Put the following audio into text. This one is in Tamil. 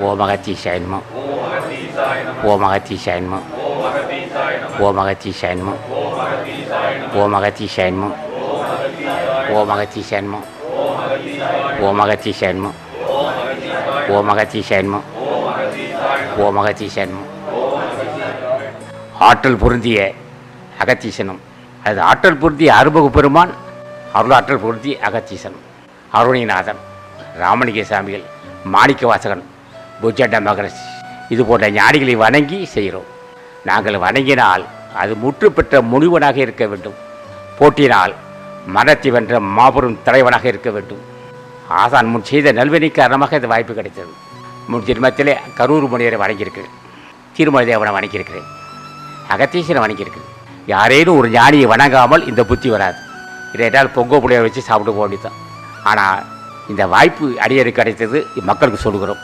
ஓம் அகத்தீசாய நமः. ஓம் அகத்தீசாய நமः. ஓம் அகத்தீசாய நமः. ஓம் அகத்தீசாய நமः. ஓம் அகத்தீசாய நமः. ஓம் அகத்தீசாய நமः. ஓம் அகத்தீசாய நமः. ஓம் அகத்தீசாய நமः. ஆற்றல் பொருந்திய அகத்தீசனம், அது ஆற்றல் பொருந்திய அறுமுக பெருமான், அருளாற்றல் பொருந்திய அகத்தீசனம். அருணிநாதன், ராமலிங்க சாமிகள், மாணிக்க வாசகன், புஜண்ட மகரிஷி, இது போன்ற ஞானிகளை வணங்கி செய்கிறோம். நாங்கள் வணங்கினால் அது முற்று பெற்ற முனிவனாக இருக்க வேண்டும். போட்டினால் மனத்தை வென்ற மாபெரும் தலைவனாக இருக்க வேண்டும். ஆசான் முன் செய்த நல்வினை காரணமாக இந்த வாய்ப்பு கிடைத்தது. முன் ஜென்மத்திலே கரூர் முனிவரை வணங்கியிருக்கிறேன், திருமலை தேவனை வணங்கியிருக்கிறேன், அகத்தீசனை வணங்கியிருக்கிறேன். யாரேனும் ஒரு ஞானியை வணங்காமல் இந்த புத்தி வராது. இதையென்றால் பொங்க புளியை வச்சு சாப்பிட்டு போக வேண்டியதான். ஆனால் இந்த வாய்ப்பு அடியேறு கிடைத்தது மக்களுக்கு சொல்கிறோம்.